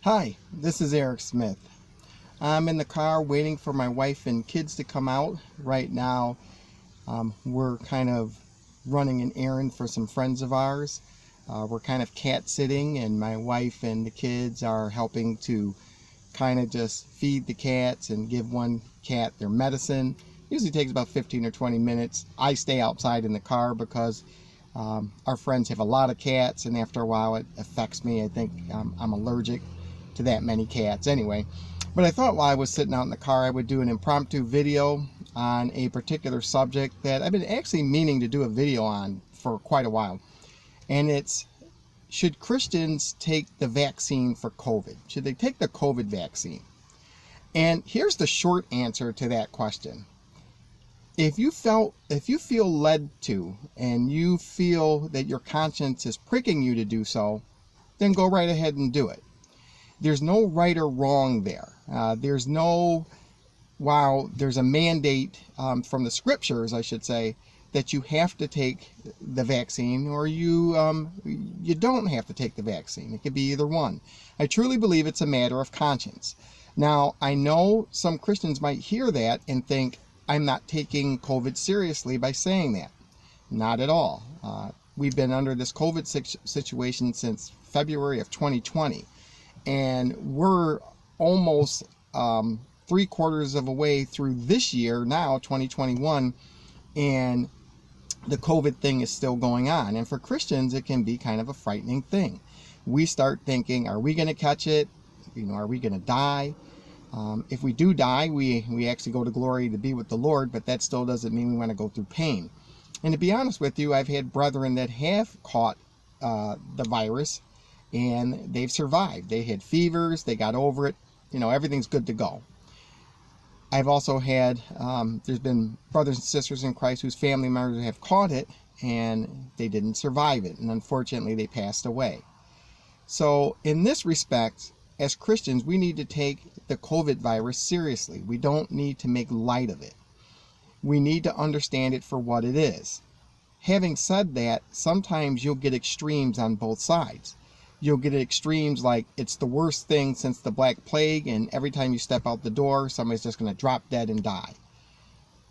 Hi, this is Eric Smith. I'm in the car waiting for my wife and kids to come out. Right now, we're kind of running an errand for some friends of ours. We're kind of cat sitting, and my wife and the kids are helping to kind of just feed the cats and give one cat their medicine. Usually takes about 15 or 20 minutes. I stay outside in the car because our friends have a lot of cats, and after a while it affects me. I think I'm allergic to that many cats anyway. But I thought while I was sitting out in the car, I would do an impromptu video on a particular subject that I've been actually meaning to do a video on for quite a while. And it's, should Christians take the vaccine for COVID? Should they take the COVID vaccine? And here's the short answer to that question. If you feel led to, and you feel that your conscience is pricking you to do so, then go right ahead and do it. There's no right or wrong there. There's a mandate from the scriptures, I should say, that you have to take the vaccine, or you don't have to take the vaccine. It could be either one. I truly believe it's a matter of conscience. Now, I know some Christians might hear that and think I'm not taking COVID seriously by saying that. Not at all. We've been under this COVID situation since February of 2020. And we're almost 3/4 of a way through this year now, 2021, and the COVID thing is still going on. And for Christians, it can be kind of a frightening thing. We start thinking, are we going to catch it? Are we going to die? If we do die, we actually go to glory to be with the Lord, but that still doesn't mean we want to go through pain. And to be honest with you, I've had brethren that have caught the virus, and they've survived. They had fevers, they got over it, everything's good to go. I've also had, there's been brothers and sisters in Christ whose family members have caught it, and they didn't survive it, and unfortunately they passed away. So in this respect, as Christians, we need to take the COVID virus seriously. We don't need to make light of it. We need to understand it for what it is. Having said that, sometimes you'll get extremes on both sides. You'll get extremes like it's the worst thing since the Black Plague, and every time you step out the door, somebody's just going to drop dead and die.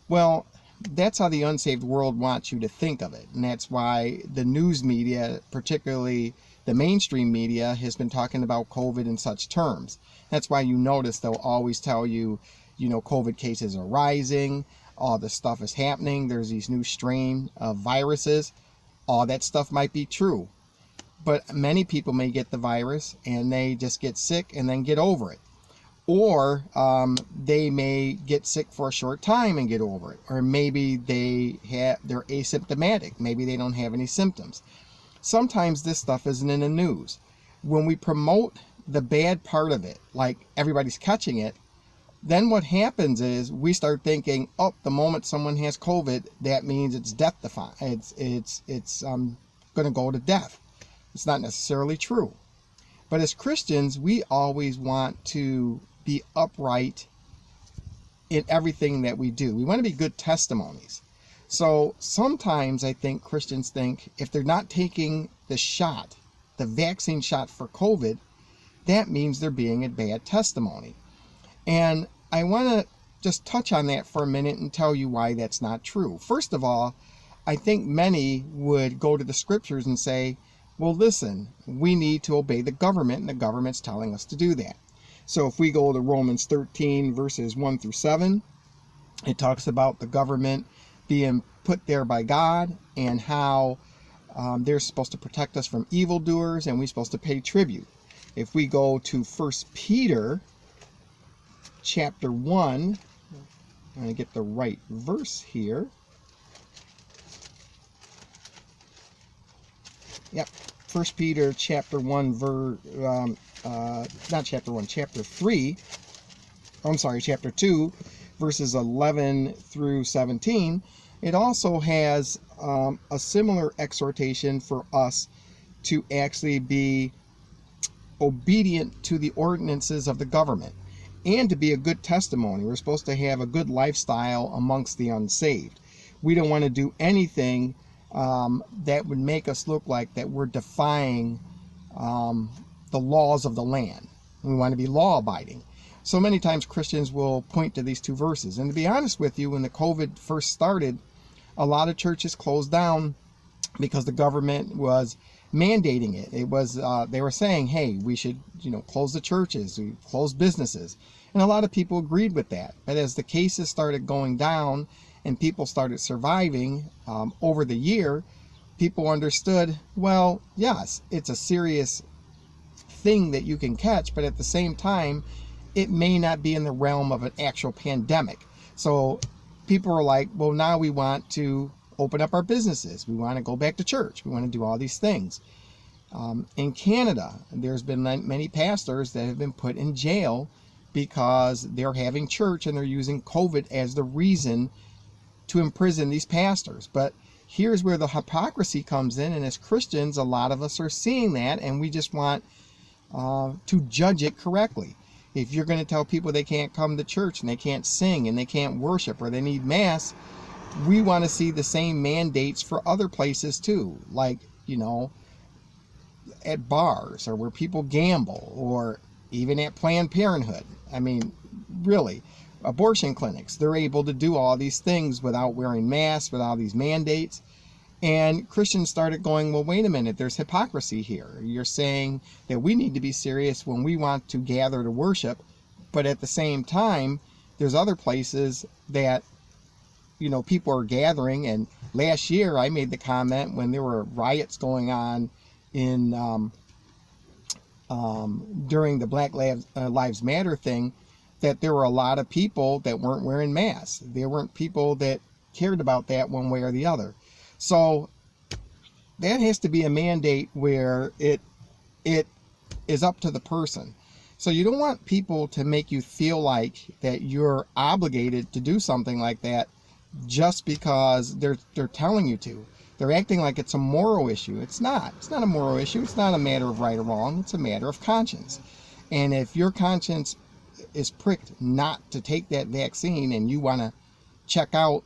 Well, that's how the unsaved world wants you to think of it. And that's why the news media, particularly the mainstream media, has been talking about COVID in such terms. That's why you notice they'll always tell you, COVID cases are rising, all this stuff is happening, there's these new strain of viruses. All that stuff might be true. But many people may get the virus and they just get sick and then get over it. Or they may get sick for a short time and get over it. Or maybe they're asymptomatic. Maybe they don't have any symptoms. Sometimes this stuff isn't in the news. When we promote the bad part of it, like everybody's catching it, then what happens is we start thinking, oh, the moment someone has COVID, that means it's death-defying. It's going to go to death. It's not necessarily true. But as Christians, we always want to be upright in everything that we do. We want to be good testimonies. So sometimes I think Christians think if they're not taking the shot, the vaccine shot for COVID, that means they're being a bad testimony. And I want to just touch on that for a minute and tell you why that's not true. First of all, I think many would go to the scriptures and say, well, listen, we need to obey the government, and the government's telling us to do that. So if we go to Romans 13, verses 1 through 7, it talks about the government being put there by God and how they're supposed to protect us from evildoers, and we're supposed to pay tribute. If we go to 1 Peter chapter 1, I'm going to get the right verse here. Yep, 1 Peter chapter 1, chapter 3. I'm sorry, chapter 2, verses 11 through 17. It also has a similar exhortation for us to actually be obedient to the ordinances of the government and to be a good testimony. We're supposed to have a good lifestyle amongst the unsaved. We don't want to do anything that would make us look like that we're defying the laws of the land. We want to be law-abiding. So many times Christians will point to these two verses. And to be honest with you, when the COVID first started, a lot of churches closed down because the government was mandating it. It was they were saying, hey, we should, close the churches, we close businesses. And a lot of people agreed with that. But as the cases started going down and people started surviving over the year, people understood, well, yes, it's a serious thing that you can catch, but at the same time, it may not be in the realm of an actual pandemic. So people are like, well, now we want to open up our businesses. We want to go back to church. We want to do all these things. In Canada, there's been many pastors that have been put in jail because they're having church and they're using COVID as the reason to imprison these pastors. But here's where the hypocrisy comes in, and as Christians, a lot of us are seeing that, and we just want to judge it correctly. If you're going to tell people they can't come to church and they can't sing and they can't worship or they need mass, we want to see the same mandates for other places too, like, at bars or where people gamble, or even at Planned Parenthood. I mean, really, abortion clinics, they're able to do all these things without wearing masks, without these mandates. And Christians started going, well, wait a minute, there's hypocrisy here. You're saying that we need to be serious when we want to gather to worship, but at the same time, there's other places that, people are gathering. And last year I made the comment when there were riots going on in during the Black Lives Matter thing, that there were a lot of people that weren't wearing masks. There weren't people that cared about that one way or the other. So that has to be a mandate where it is up to the person. So you don't want people to make you feel like that you're obligated to do something like that just because they're telling you to. They're acting like it's a moral issue. It's not. It's not a moral issue. It's not a matter of right or wrong. It's a matter of conscience. And if your conscience is pricked not to take that vaccine and you want to check out,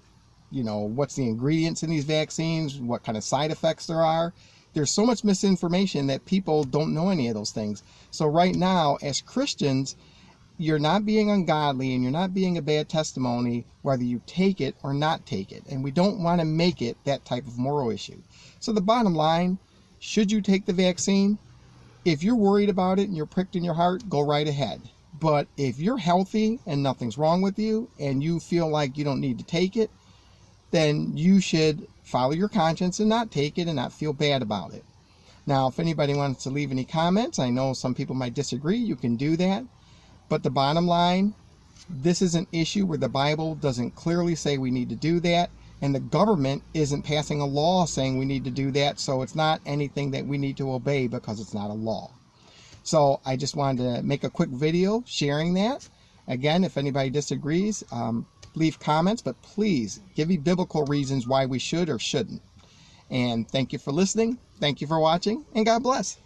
what's the ingredients in these vaccines, what kind of side effects there are, there's so much misinformation that people don't know any of those things. So right now, as Christians, you're not being ungodly and you're not being a bad testimony whether you take it or not take it. And we don't want to make it that type of moral issue. So the bottom line, should you take the vaccine? If you're worried about it and you're pricked in your heart, go right ahead. But if you're healthy and nothing's wrong with you and you feel like you don't need to take it, then you should follow your conscience and not take it and not feel bad about it. Now, if anybody wants to leave any comments, I know some people might disagree, you can do that. But the bottom line, this is an issue where the Bible doesn't clearly say we need to do that, and the government isn't passing a law saying we need to do that, so it's not anything that we need to obey because it's not a law. So I just wanted to make a quick video sharing that. Again, if anybody disagrees, leave comments, but please give me biblical reasons why we should or shouldn't. And thank you for listening. Thank you for watching, and God bless.